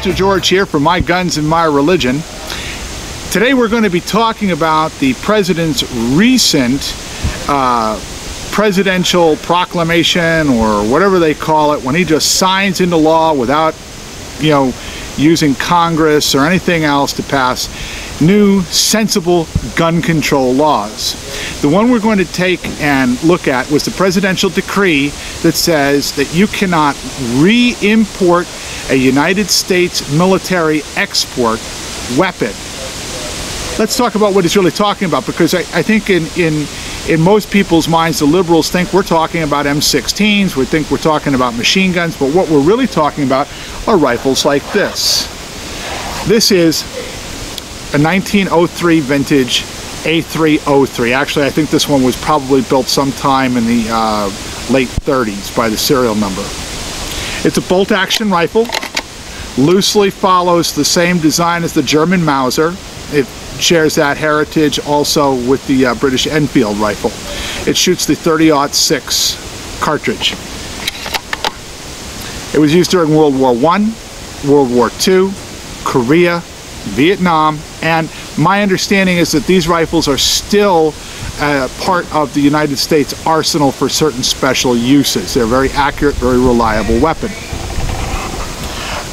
Pastor George here for My Guns and My Religion. Today we're going to be talking about the President's recent presidential proclamation, or whatever they call it, when he just signs into law without, using Congress or anything else to pass new, sensible gun control laws. The one we're going to take and look at was the presidential decree that says that you cannot re-import a United States military export weapon. Let's talk about what he's really talking about, because I think in most people's minds, the liberals think we're talking about M16s, we think we're talking about machine guns, but what we're really talking about are rifles like this. This is a 1903 vintage A303. Actually, I think this one was probably built sometime in the late 30s by the serial number. It's a bolt-action rifle, loosely follows the same design as the German Mauser. It shares that heritage also with the British Enfield rifle. It shoots the .30-06 cartridge. It was used during World War I, World War II, Korea, Vietnam, and my understanding is that these rifles are still part of the United States arsenal for certain special uses. They're a very accurate, very reliable weapon.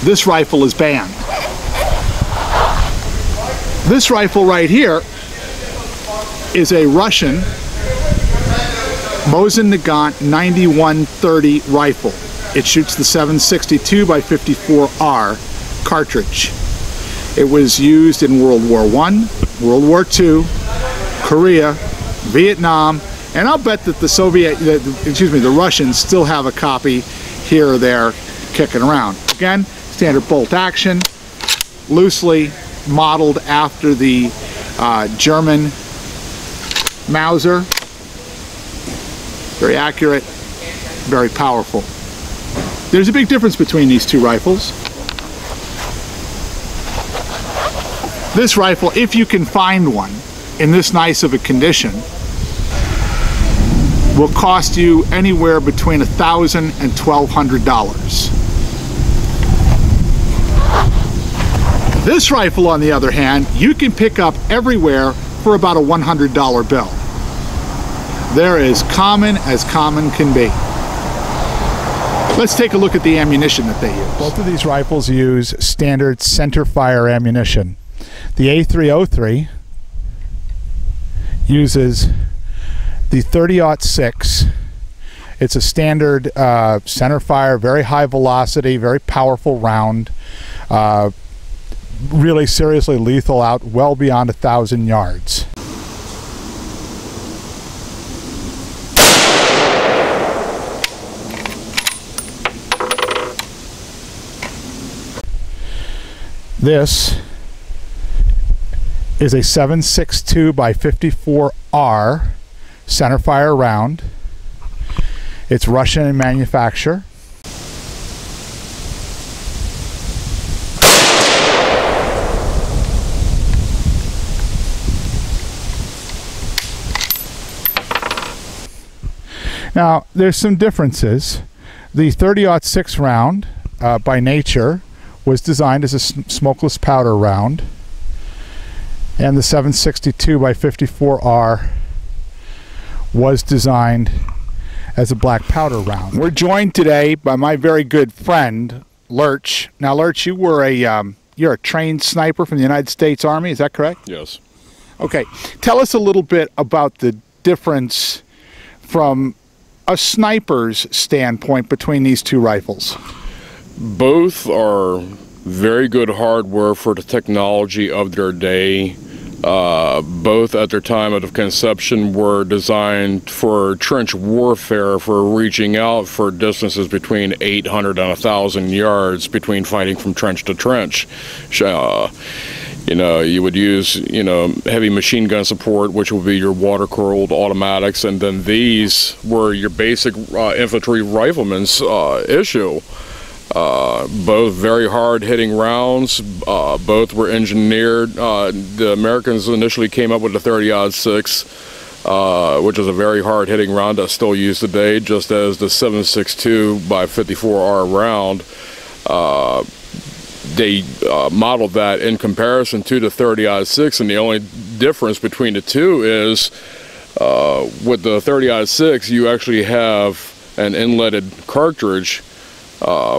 This rifle is banned. This rifle right here is a Russian Mosin Nagant 9130 rifle. It shoots the 7.62x54R cartridge. It was used in World War I, World War II, Korea, Vietnam, and I'll bet that the Russians still have a copy here or there kicking around. Again, standard bolt action, loosely modeled after the German Mauser. Very accurate, very powerful. There's a big difference between these two rifles. This rifle, if you can find one in this nice of a condition, will cost you anywhere between $1,000 and $1,200. This rifle, on the other hand, you can pick up everywhere for about a $100 bill. They're as common can be. Let's take a look at the ammunition that they use. Both of these rifles use standard center fire ammunition. The A303 uses the .30-06. It's a standard center fire, very high velocity, very powerful round. Really seriously lethal out well beyond 1,000 yards. This is a 7.62x54R centerfire round. It's Russian in manufacture. Now, there's some differences. The .30-06 round, by nature, was designed as a smokeless powder round, and the 7.62x54R was designed as a black powder round. We're joined today by my very good friend, Lurch. Now, Lurch, you're a trained sniper from the United States Army, is that correct? Yes. Okay, tell us a little bit about the difference from a sniper's standpoint between these two rifles. Both are very good hardware for the technology of their day. Both at their time of conception were designed for trench warfare, for reaching out for distances between 800 and 1,000 yards between fighting from trench to trench. You would use, heavy machine gun support, which would be your water-cooled automatics, and then these were your basic infantry rifleman's issue. Both very hard-hitting rounds. Both were engineered. The Americans initially came up with the .30-06, which is a very hard-hitting round that's still used today, just as the 7.62x54R round. they modeled that in comparison to the 30-06, and the only difference between the two is with the 30-06, you actually have an inletted cartridge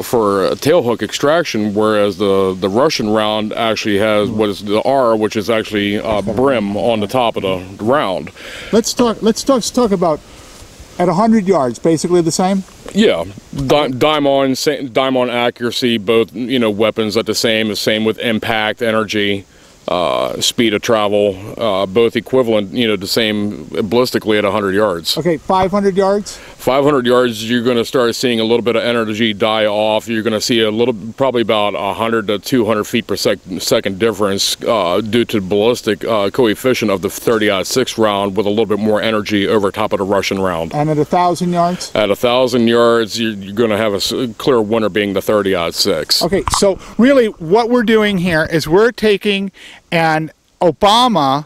for a tailhook extraction, whereas the Russian round actually has what is the R, which is actually brim on the top of the round. Let's talk about at 100 yards, basically the same. Yeah, dime on accuracy. Both weapons at the same with impact, energy, speed of travel, both equivalent, the same ballistically at 100 yards. Okay, 500 yards? 500 yards, you're going to start seeing a little bit of energy die off. You're going to see probably about 100 to 200 feet per second difference due to the ballistic coefficient of the 30-06 round with a little bit more energy over top of the Russian round. And at 1,000 yards? At 1,000 yards, you're going to have a clear winner being the 30-06. Okay, so really what we're doing here is we're taking, and Obama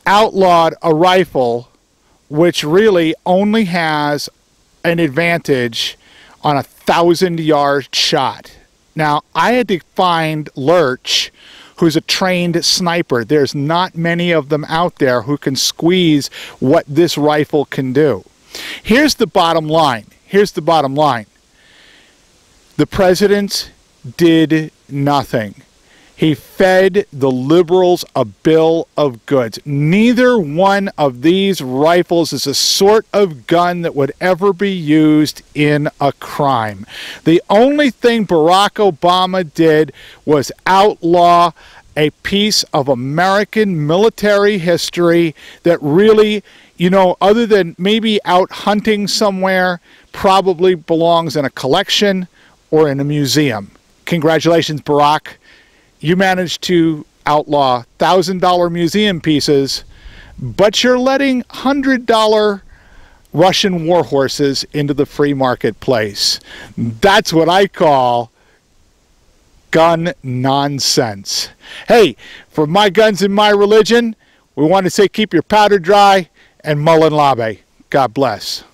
outlawed a rifle which really only has an advantage on a 1,000-yard shot. Now, I had to find Lurch, who's a trained sniper. There's not many of them out there who can squeeze what this rifle can do. Here's the bottom line. Here's the bottom line. The president did nothing. He fed the liberals a bill of goods. Neither one of these rifles is a sort of gun that would ever be used in a crime. The only thing Barack Obama did was outlaw a piece of American military history that really, other than maybe out hunting somewhere, probably belongs in a collection or in a museum. Congratulations, Barack. You managed to outlaw $1,000 museum pieces, but you're letting $100 Russian war horses into the free marketplace. That's what I call gun nonsense. Hey, for my guns and my religion, we want to say keep your powder dry and mullen labe. God bless.